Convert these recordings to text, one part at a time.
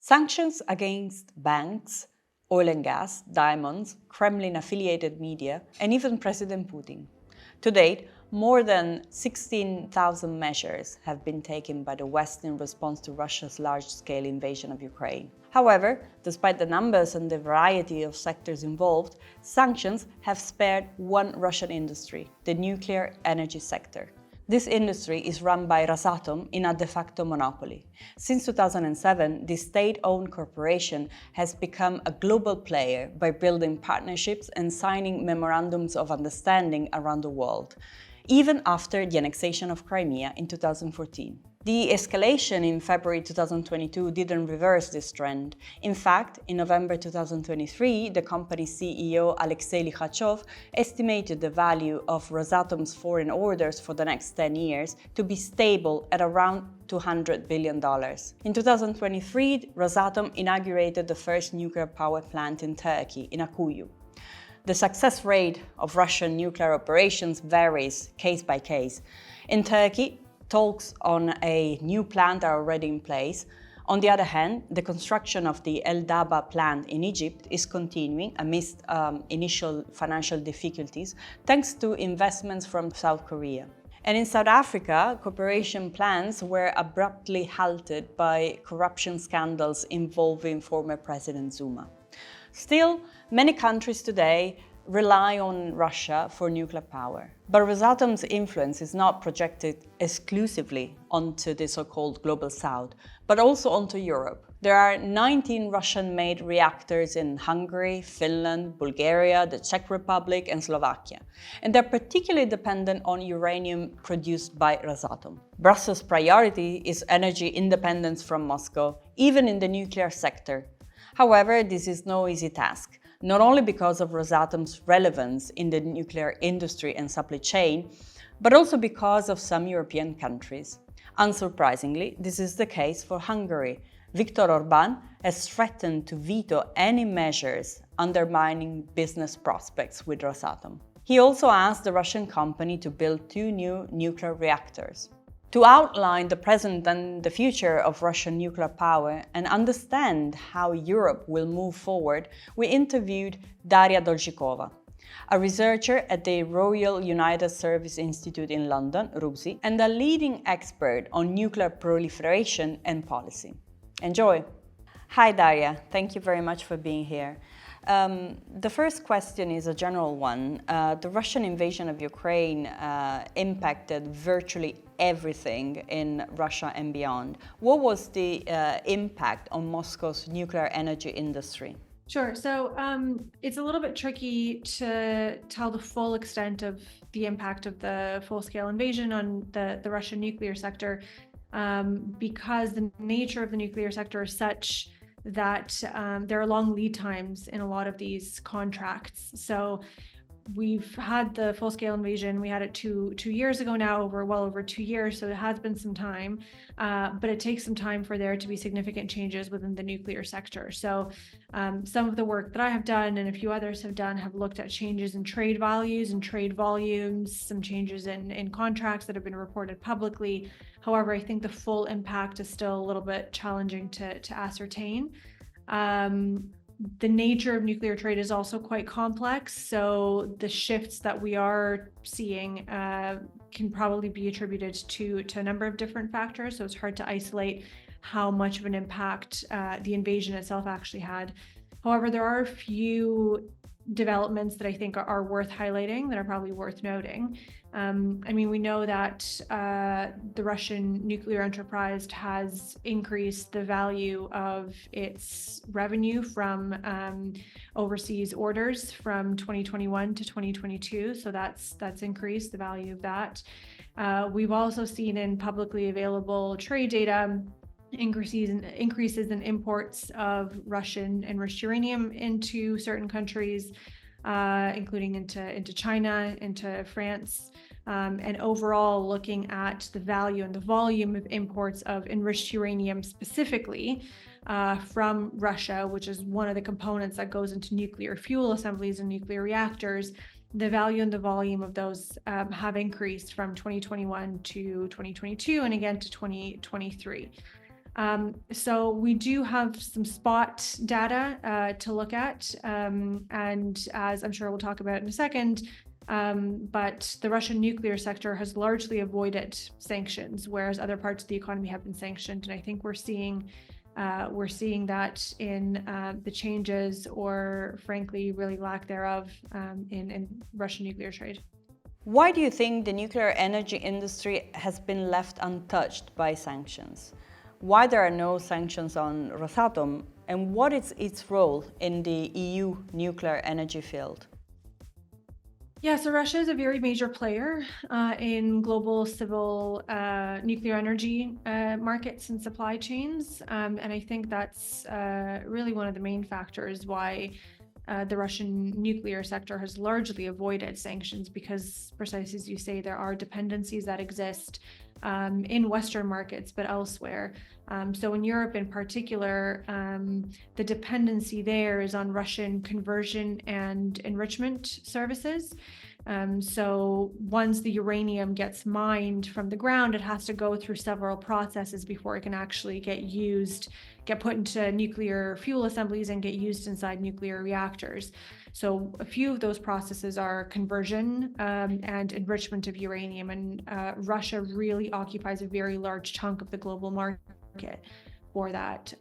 Sanctions against banks, oil and gas, diamonds, Kremlin-affiliated media, and even President Putin. To date, more than 16,000 measures have been taken by the West in response to Russia's large-scale invasion of Ukraine. However, despite the numbers and the variety of sectors involved, sanctions have spared one Russian industry, the nuclear energy sector. This industry is run by Rosatom in a de facto monopoly. Since 2007, this state-owned corporation has become a global player by building partnerships and signing memorandums of understanding around the world, even after the annexation of Crimea in 2014. The escalation in February 2022 didn't reverse this trend. In fact, in November 2023, the company's CEO Alexei Likhachev estimated the value of Rosatom's foreign orders for the next 10 years to be stable at around $200 billion. In 2023, Rosatom inaugurated the first nuclear power plant in Turkey, in Akuyu. The success rate of Russian nuclear operations varies case by case. In Turkey, talks on a new plant are already in place. On the other hand, the construction of the El Daba plant in Egypt is continuing amidst initial financial difficulties, thanks to investments from South Korea. And in South Africa, cooperation plans were abruptly halted by corruption scandals involving former President Zuma. Still, many countries today rely on Russia for nuclear power. But Rosatom's influence is not projected exclusively onto the so-called Global South, but also onto Europe. There are 19 Russian-made reactors in Hungary, Finland, Bulgaria, the Czech Republic, and Slovakia, and they're particularly dependent on uranium produced by Rosatom. Brussels' priority is energy independence from Moscow, even in the nuclear sector. However, this is no easy task, not only because of Rosatom's relevance in the nuclear industry and supply chain, but also because of some European countries. Unsurprisingly, this is the case for Hungary. Viktor Orbán has threatened to veto any measures undermining business prospects with Rosatom. He also asked the Russian company to build 2 new nuclear reactors. To outline the present and the future of Russian nuclear power and understand how Europe will move forward, we interviewed Darya Dolzikova, a researcher at the Royal United Service Institute in London, RUSI, and a leading expert on nuclear proliferation and policy. Enjoy! Hi Darya, thank you very much for being here. The first question is a general one. The Russian invasion of Ukraine impacted virtually everything in Russia and beyond. What was the impact on Moscow's nuclear energy industry? Sure. So it's a little bit tricky to tell the full extent of the impact of the full-scale invasion on the Russian nuclear sector because the nature of the nuclear sector is such that there are long lead times in a lot of these contracts. So we've had the full-scale invasion. We had it two years ago now, well over 2 years. So it has been some time, but it takes some time for there to be significant changes within the nuclear sector. So some of the work that I have done and a few others have done have looked at changes in trade values and trade volumes, some changes in contracts that have been reported publicly. However, I think the full impact is still a little bit challenging to ascertain. The nature of nuclear trade is also quite complex, so the shifts that we are seeing can probably be attributed to a number of different factors, so it's hard to isolate how much of an impact the invasion itself actually had. However, there are a few developments that I think are worth highlighting, that are probably worth noting. We know that the Russian nuclear enterprise has increased the value of its revenue from overseas orders from 2021 to 2022. So that's increased the value of that. We've also seen in publicly available trade data increases in imports of Russian enriched uranium into certain countries, including into China, into France, and overall looking at the value and the volume of imports of enriched uranium specifically from Russia, which is one of the components that goes into nuclear fuel assemblies and nuclear reactors. The value and the volume of those have increased from 2021 to 2022 and again to 2023. So we do have some spot data to look at, and as I'm sure we'll talk about in a second, but the Russian nuclear sector has largely avoided sanctions, whereas other parts of the economy have been sanctioned. And I think we're seeing that in the changes, or frankly, really lack thereof, in Russian nuclear trade. Why do you think the nuclear energy industry has been left untouched by sanctions? Why there are no sanctions on Rosatom, and what is its role in the EU nuclear energy field? Yeah, so Russia is a very major player in global civil nuclear energy markets and supply chains. And I think that's really one of the main factors why the Russian nuclear sector has largely avoided sanctions, because precisely as you say, there are dependencies that exist in Western markets, but elsewhere. So in Europe in particular, the dependency there is on Russian conversion and enrichment services. So once the uranium gets mined from the ground, it has to go through several processes before it can actually get put into nuclear fuel assemblies and get used inside nuclear reactors. So a few of those processes are conversion and enrichment of uranium, and Russia really occupies a very large chunk of the global market for that,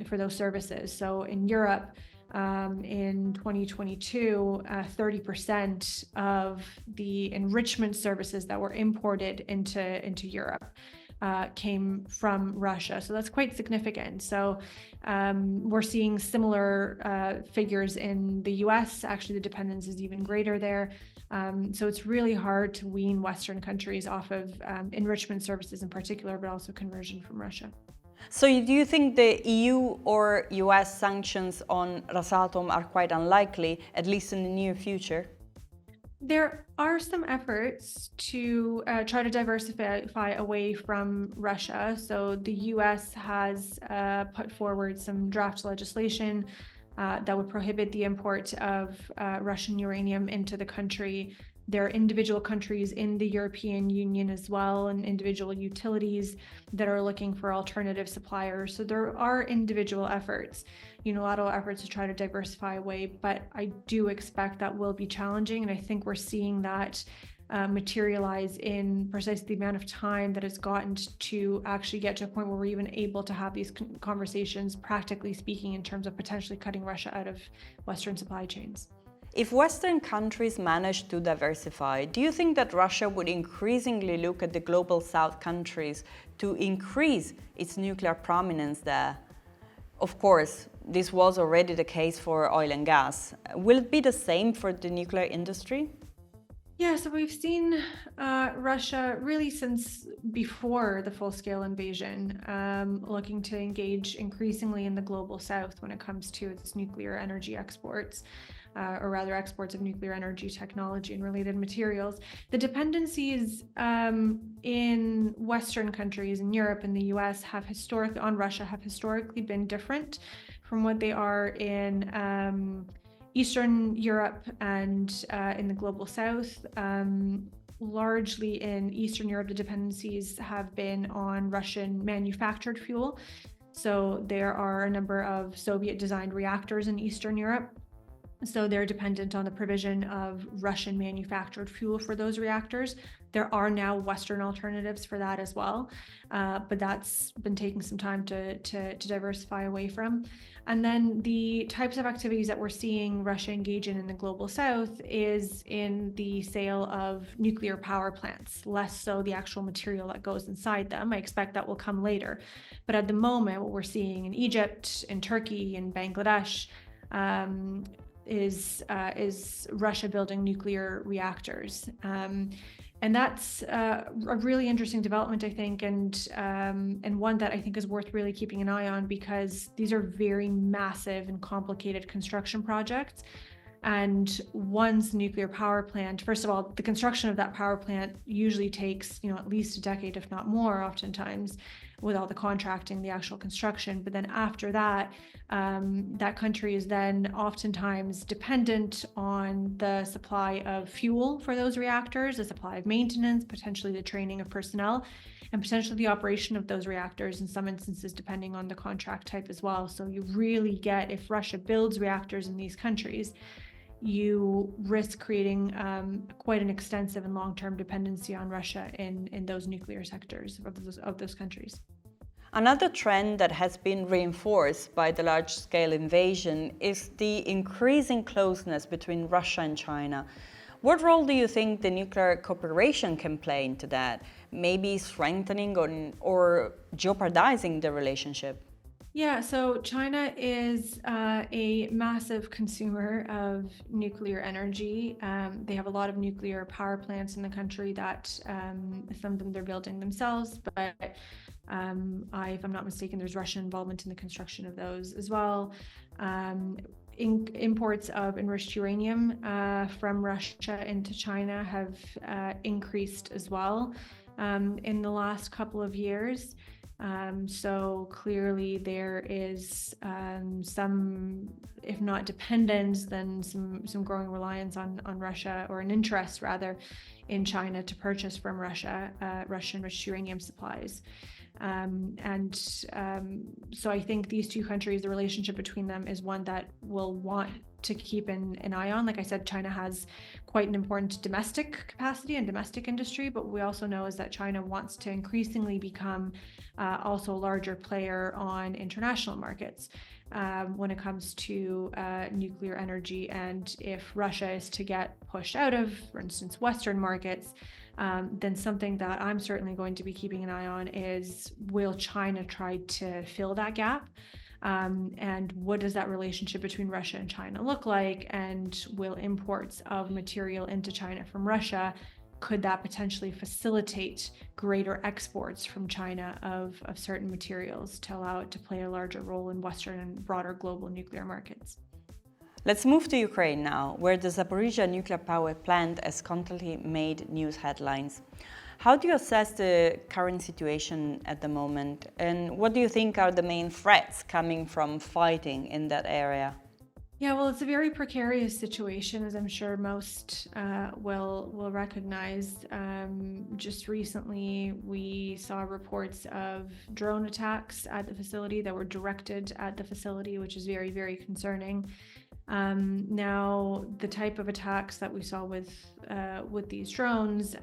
for those services. So in Europe, in 2022, 30% of the enrichment services that were imported into Europe came from Russia. So that's quite significant. So we're seeing similar figures in the US. Actually, the dependence is even greater there. So it's really hard to wean Western countries off of enrichment services in particular, but also conversion from Russia. So do you think the EU or US sanctions on Rosatom are quite unlikely, at least in the near future? There are some efforts to try to diversify away from Russia. So the US has put forward some draft legislation that would prohibit the import of Russian uranium into the country. There are individual countries in the European Union as well, and individual utilities that are looking for alternative suppliers. So there are individual efforts, unilateral efforts to try to diversify away, but I do expect that will be challenging. And I think we're seeing that materialize in precisely the amount of time that has gotten to actually get to a point where we're even able to have these conversations, practically speaking, in terms of potentially cutting Russia out of Western supply chains. If Western countries manage to diversify, do you think that Russia would increasingly look at the global South countries to increase its nuclear prominence there? Of course, this was already the case for oil and gas. Will it be the same for the nuclear industry? Yeah, so we've seen Russia really since before the full-scale invasion, looking to engage increasingly in the global South when it comes to its nuclear energy exports. Or rather exports of nuclear energy technology and related materials. The dependencies in Western countries, in Europe and the US, on Russia have historically been different from what they are in Eastern Europe and in the global South. Largely in Eastern Europe, the dependencies have been on Russian manufactured fuel. So there are a number of Soviet-designed reactors in Eastern Europe. So they're dependent on the provision of Russian manufactured fuel for those reactors. There are now Western alternatives for that as well, but that's been taking some time to diversify away from. And then the types of activities that we're seeing Russia engage in the global South is in the sale of nuclear power plants, less so the actual material that goes inside them. I expect that will come later. But at the moment, what we're seeing in Egypt, in Turkey, in Bangladesh, is Russia building nuclear reactors. And that's a really interesting development, I think, and one that I think is worth really keeping an eye on, because these are very massive and complicated construction projects. And one's nuclear power plant, first of all, the construction of that power plant usually takes, at least a decade, if not more, oftentimes. with all the contracting, the actual construction. But then after that, that country is then oftentimes dependent on the supply of fuel for those reactors, the supply of maintenance, potentially the training of personnel, and potentially the operation of those reactors in some instances, depending on the contract type as well. So you really get, if Russia builds reactors in these countries, you risk creating quite an extensive and long-term dependency on Russia in those nuclear sectors of those countries. Another trend that has been reinforced by the large-scale invasion is the increasing closeness between Russia and China. What role do you think the nuclear cooperation can play into that? Maybe strengthening or jeopardizing the relationship? Yeah, so China is a massive consumer of nuclear energy. They have a lot of nuclear power plants in the country that some of them they're building themselves, but if I'm not mistaken, there's Russian involvement in the construction of those as well. Imports of enriched uranium from Russia into China have increased as well in the last couple of years. So clearly there is some, if not dependence, then some growing reliance on Russia, or an interest rather, in China to purchase from Russia Russian enriched uranium supplies. So I think these two countries, the relationship between them is one that we'll want to keep an eye on. Like I said, China has quite an important domestic capacity and domestic industry, but we also know is that China wants to increasingly become also a larger player on international markets when it comes to nuclear energy. And if Russia is to get pushed out of, for instance, Western markets, then something that I'm certainly going to be keeping an eye on is, will China try to fill that gap? And what does that relationship between Russia and China look like? And will imports of material into China from Russia, could that potentially facilitate greater exports from China of certain materials to allow it to play a larger role in Western and broader global nuclear markets? Let's move to Ukraine now, where the Zaporizhzhia nuclear power plant has constantly made news headlines. How do you assess the current situation at the moment, and what do you think are the main threats coming from fighting in that area? Yeah, well, it's a very precarious situation, as I'm sure most will recognize. Just recently, we saw reports of drone attacks at the facility that were directed at the facility, which is very, very concerning. Now, the type of attacks that we saw with these drones,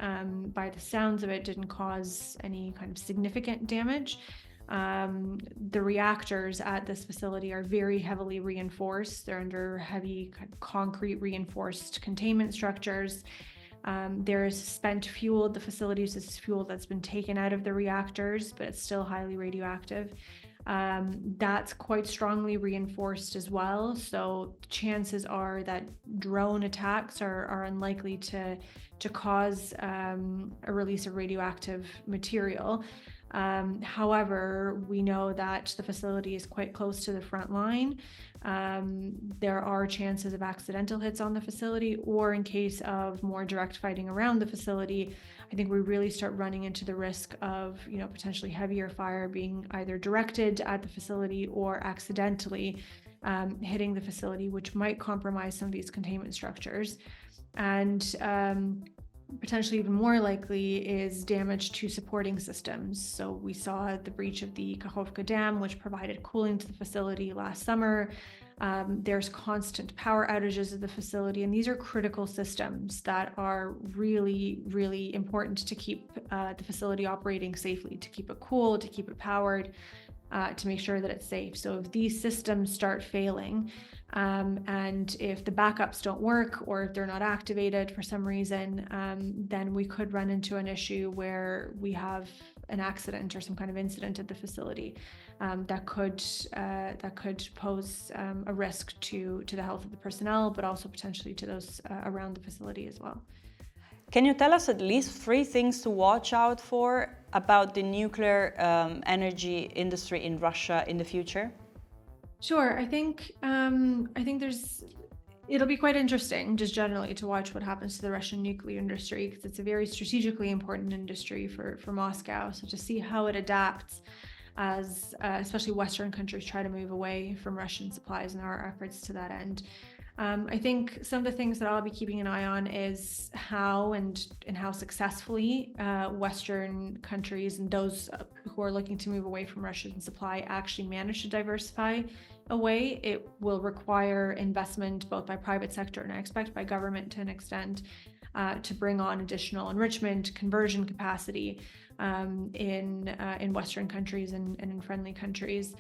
by the sounds of it, didn't cause any kind of significant damage. The reactors at this facility are very heavily reinforced. They're under heavy kind of concrete reinforced containment structures. There's spent fuel at the facilities. This is fuel that's been taken out of the reactors, but it's still highly radioactive. That's quite strongly reinforced as well. So chances are that drone attacks are unlikely to cause a release of radioactive material. However, we know that the facility is quite close to the front line. There are chances of accidental hits on the facility, or in case of more direct fighting around the facility, I think we really start running into the risk of, potentially heavier fire being either directed at the facility or accidentally hitting the facility, which might compromise some of these containment structures. And potentially even more likely is damage to supporting systems. So we saw the breach of the Kakhovka Dam, which provided cooling to the facility last summer. There's constant power outages of the facility, and these are critical systems that are really, really important to keep the facility operating safely, to keep it cool, to keep it powered, to make sure that it's safe. So if these systems start failing, and if the backups don't work, or if they're not activated for some reason, then we could run into an issue where we have an accident or some kind of incident at the facility that could pose a risk to the health of the personnel, but also potentially to those around the facility as well. Can you tell us at least 3 things to watch out for about the nuclear energy industry in Russia in the future? Sure. I think it'll be quite interesting just generally to watch what happens to the Russian nuclear industry, because it's a very strategically important industry for Moscow. So to see how it adapts as especially Western countries try to move away from Russian supplies and our efforts to that end. I think some of the things that I'll be keeping an eye on is how and how successfully Western countries and those who are looking to move away from Russian supply actually manage to diversify away. It will require investment both by private sector and I expect by government to an extent to bring on additional enrichment, conversion capacity in Western countries and in friendly countries.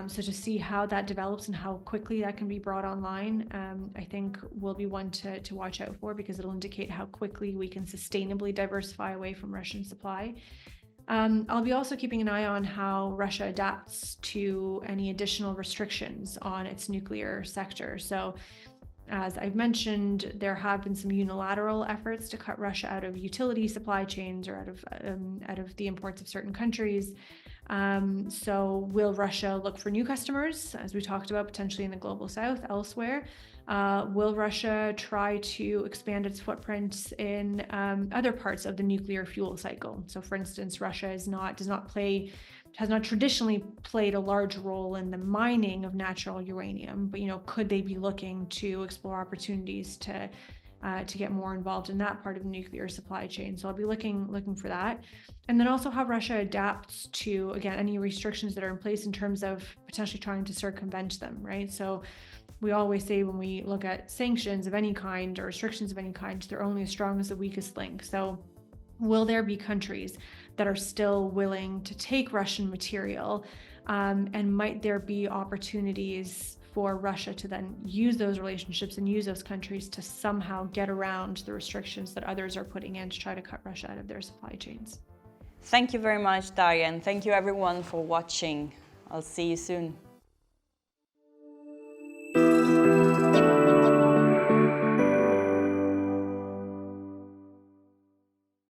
So to see how that develops and how quickly that can be brought online, I think will be one to watch out for, because it'll indicate how quickly we can sustainably diversify away from Russian supply. I'll be also keeping an eye on how Russia adapts to any additional restrictions on its nuclear sector. So as I've mentioned, there have been some unilateral efforts to cut Russia out of utility supply chains or out of the imports of certain countries. So will Russia look for new customers, as we talked about, potentially in the global south, elsewhere? Will Russia try to expand its footprint in other parts of the nuclear fuel cycle? So for instance, Russia has not traditionally played a large role in the mining of natural uranium, but could they be looking to explore opportunities to get more involved in that part of the nuclear supply chain? So I'll be looking for that. And then also how Russia adapts to, again, any restrictions that are in place in terms of potentially trying to circumvent them, right? So we always say when we look at sanctions of any kind or restrictions of any kind, they're only as strong as the weakest link. So will there be countries that are still willing to take Russian material? And might there be opportunities for Russia to then use those relationships and use those countries to somehow get around the restrictions that others are putting in to try to cut Russia out of their supply chains? Thank you very much, Darya, and thank you everyone for watching. I'll see you soon.